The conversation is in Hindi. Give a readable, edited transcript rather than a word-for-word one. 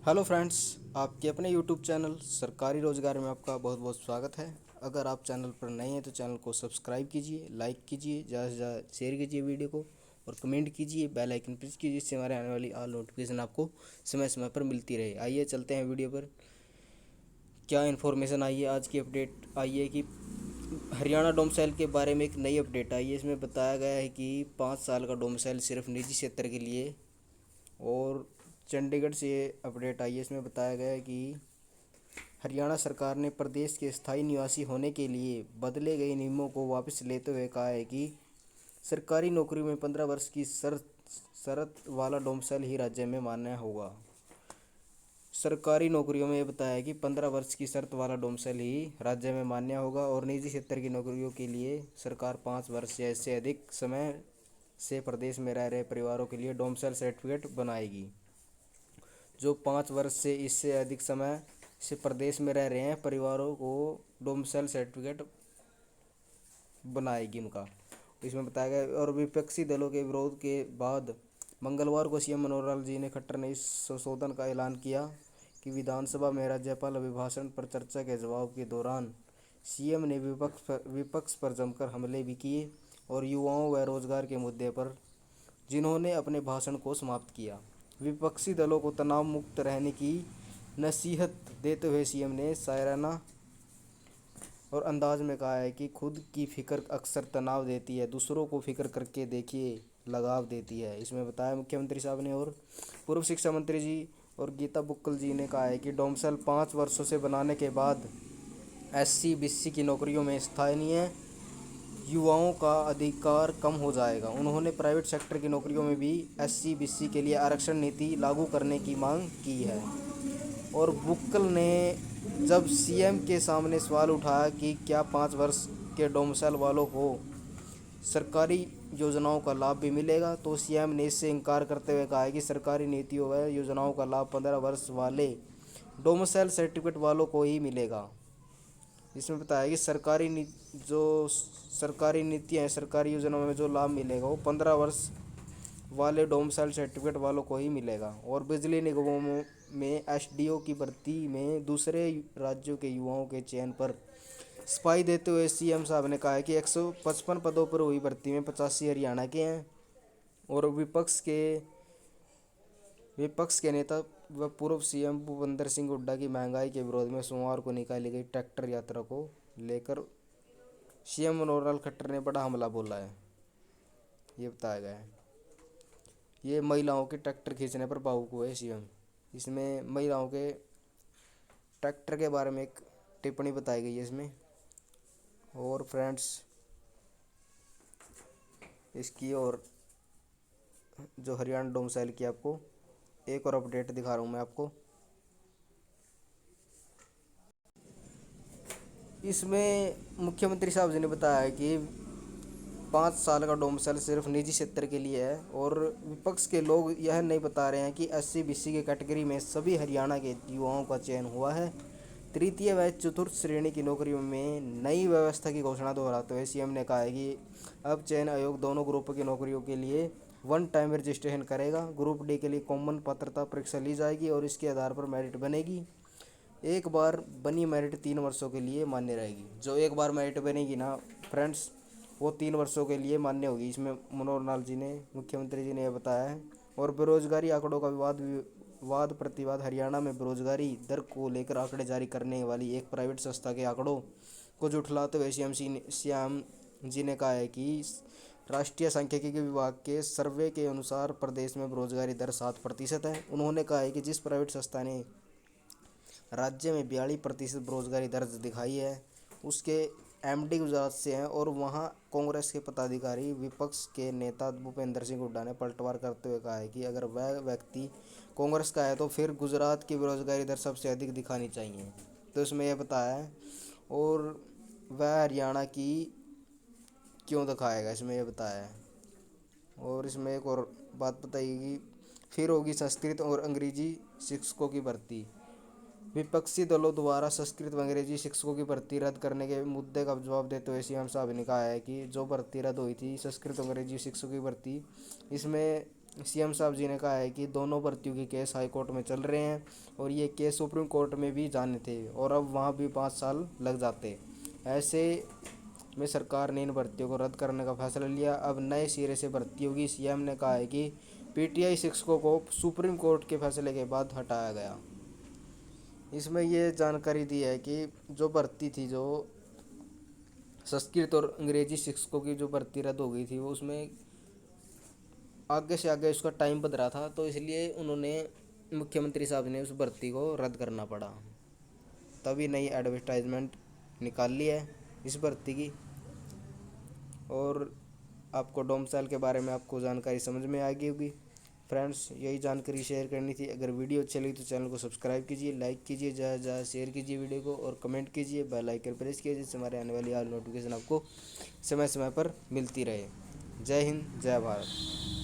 हेलो फ्रेंड्स, आपके अपने यूट्यूब चैनल सरकारी रोजगार में आपका बहुत बहुत स्वागत है। अगर आप चैनल पर नए हैं तो चैनल को सब्सक्राइब कीजिए, लाइक कीजिए, ज़्यादा से ज़्यादा शेयर कीजिए वीडियो को और कमेंट कीजिए, बेल आइकन प्रेस कीजिए, जिससे हमारे आने वाली ऑल नोटिफिकेशन आपको समय समय पर मिलती रहे। आइए चलते हैं वीडियो पर। क्या इन्फॉर्मेशन आई है, आज की अपडेट आई है कि हरियाणा डोमसाइल के बारे में एक नई अपडेट आई है। इसमें बताया गया है कि 5 साल का डोमसाइल सिर्फ निजी क्षेत्र के लिए। और चंडीगढ़ से ये अपडेट आई है, इसमें बताया गया है कि हरियाणा सरकार ने प्रदेश के स्थायी निवासी होने के लिए बदले गए नियमों को वापस लेते हुए कहा है कि सरकारी नौकरी में 15 वर्ष की शर्त वाला डोमसाइल ही राज्य में मान्य होगा। सरकारी नौकरियों में ये बताया है कि 15 वर्ष की शर्त वाला डोमसाइल ही राज्य में मान्य होगा और निजी क्षेत्र की नौकरियों के लिए सरकार 5 वर्ष या इससे अधिक समय से प्रदेश में रह रहे परिवारों के लिए डोमसाइल सर्टिफिकेट बनाएगी। जो 5 वर्ष से इससे अधिक समय से प्रदेश में रह रहे हैं परिवारों को डोमिसाइल सर्टिफिकेट बनाएगी उनका। इसमें बताया गया। और विपक्षी दलों के विरोध के बाद मंगलवार को सीएम मनोहर लाल जी ने खट्टर ने इस संशोधन का ऐलान किया कि विधानसभा में राज्यपाल अभिभाषण पर चर्चा के जवाब के दौरान सीएम ने विपक्ष पर जमकर हमले भी किए और युवाओं व रोजगार के मुद्दे पर जिन्होंने अपने भाषण को समाप्त किया। विपक्षी दलों को तनाव मुक्त रहने की नसीहत देते हुए सीएम ने शायराना और अंदाज में कहा है कि खुद की फिक्र अक्सर तनाव देती है, दूसरों को फिक्र करके देखिए लगाव देती है। इसमें बताया मुख्यमंत्री साहब ने। और पूर्व शिक्षा मंत्री जी और गीता बुक्कल जी ने कहा है कि डोमसाइल 5 वर्षों से बनाने के बाद एससी बीसी की नौकरियों में स्थानीय युवाओं का अधिकार कम हो जाएगा। उन्होंने प्राइवेट सेक्टर की नौकरियों में भी एससी बीसी के लिए आरक्षण नीति लागू करने की मांग की है। और बुक्कल ने जब सीएम के सामने सवाल उठाया कि क्या 5 वर्ष के डोमसाइल वालों को सरकारी योजनाओं का लाभ भी मिलेगा, तो सीएम ने इससे इनकार करते हुए कहा है कि सरकारी नीतियों व योजनाओं का लाभ 15 वर्ष वाले डोमसाइल सर्टिफिकेट वालों को ही मिलेगा। इसमें बताया कि जो सरकारी नीतियाँ हैं, सरकारी योजनाओं में जो लाभ मिलेगा वो 15 वर्ष वाले डोमसाइल सर्टिफिकेट वालों को ही मिलेगा। और बिजली निगमों में एसडीओ की भर्ती में दूसरे राज्यों के युवाओं के चयन पर सफाई देते हुए सीएम साहब ने कहा है कि 155 पदों पर हुई भर्ती में 85 हरियाणा के हैं। और विपक्ष के नेता व पूर्व सीएम भूपेंद्र सिंह हुड्डा की महंगाई के विरोध में सोमवार को निकाली गई ट्रैक्टर यात्रा को लेकर सीएम मनोहर लाल खट्टर ने बड़ा हमला बोला है, ये बताया गया है। ये महिलाओं के ट्रैक्टर खींचने पर भावुक हुए सीएम। इसमें महिलाओं के ट्रैक्टर के बारे में एक टिप्पणी बताई गई है इसमें। और फ्रेंड्स, इसकी और जो हरियाणा डोमसाइल की आपको एक और अपडेट दिखा रहा हूँ मैं आपको। इसमें मुख्यमंत्री साहब जी ने बताया है कि 5 साल का डोमसाइल सिर्फ निजी क्षेत्र के लिए है। और विपक्ष के लोग यह नहीं बता रहे हैं कि एससी बीसी के कैटेगरी में सभी हरियाणा के युवाओं का चयन हुआ है। तृतीय व चतुर्थ श्रेणी की नौकरियों में नई व्यवस्था की घोषणा दोहराते हुए सीएम ने कहा है कि अब चयन आयोग दोनों ग्रुप की नौकरियों के लिए वन टाइम रजिस्ट्रेशन करेगा। ग्रुप डी के लिए कॉमन पात्रता परीक्षा ली जाएगी और इसके आधार पर मेरिट बनेगी। एक बार बनी मेरिट 3 वर्षों के लिए मान्य रहेगी। जो एक बार मेरिट बनेगी ना फ्रेंड्स, वो 3 वर्षों के लिए मान्य होगी। इसमें मनोहर लाल जी ने, मुख्यमंत्री जी ने यह बताया है। और बेरोजगारी आंकड़ों का वाद प्रतिवाद। हरियाणा में बेरोजगारी दर को लेकर आंकड़े जारी करने वाली एक प्राइवेट संस्था के आंकड़ों को झुठलाते हुए सीएम जी ने कहा है कि राष्ट्रीय सांख्यिकी विभाग के सर्वे के अनुसार प्रदेश में बेरोजगारी दर 7% है। उन्होंने कहा है कि जिस प्राइवेट संस्था ने राज्य में 42% बेरोजगारी दर्ज दिखाई है उसके एमडी गुजरात से हैं। और वहां कांग्रेस के पदाधिकारी विपक्ष के नेता भूपेंद्र सिंह हुड्डा ने पलटवार करते हुए कहा है कि अगर वह व्यक्ति कांग्रेस का है तो फिर गुजरात की बेरोजगारी दर सबसे अधिक दिखानी चाहिए। तो इसमें यह बताया है। और वह हरियाणा की क्यों दिखाएगा, इसमें यह बताया है। और इसमें एक और बात बताइए कि फिर होगी संस्कृत और अंग्रेजी शिक्षकों की भर्ती। विपक्षी दलों द्वारा संस्कृत व अंग्रेजी शिक्षकों की भर्ती रद्द करने के मुद्दे का जवाब देते हुए सीएम साहब ने कहा है कि जो भर्ती रद्द हुई थी संस्कृत और अंग्रेजी शिक्षकों की भर्ती, इसमें सीएम साहब जी ने कहा है कि दोनों भर्तियों के केस हाई कोर्ट में चल रहे हैं और ये केस सुप्रीम कोर्ट में भी जाने थे और अब वहाँ भी 5 साल लग जाते। ऐसे में सरकार ने इन भर्तियों को रद्द करने का फैसला लिया। अब नए सिरे से भर्ती होगी। सीएम ने कहा है कि पीटीआई शिक्षकों को सुप्रीम कोर्ट के फैसले के बाद हटाया गया। इसमें ये जानकारी दी है कि जो भर्ती थी, जो संस्कृत और अंग्रेजी शिक्षकों की जो भर्ती रद्द हो गई थी, वो उसमें आगे से आगे उसका टाइम बद रहा था, तो इसलिए उन्होंने मुख्यमंत्री साहब ने उस भर्ती को रद्द करना पड़ा। तभी नई एडवर्टाइजमेंट निकाल ली है इस भर्ती की। और आपको डोमसाइल के बारे में आपको जानकारी समझ में आ गई होगी। फ्रेंड्स, यही जानकारी शेयर करनी थी। अगर वीडियो अच्छी लगी तो चैनल को सब्सक्राइब कीजिए, लाइक कीजिए, ज़्यादा से ज़्यादा शेयर कीजिए वीडियो को और कमेंट कीजिए, बेल आइकन प्रेस कीजिए, जिससे हमारे आने वाली हर नोटिफिकेशन आपको समय समय पर मिलती रहे। जय हिंद, जय भारत।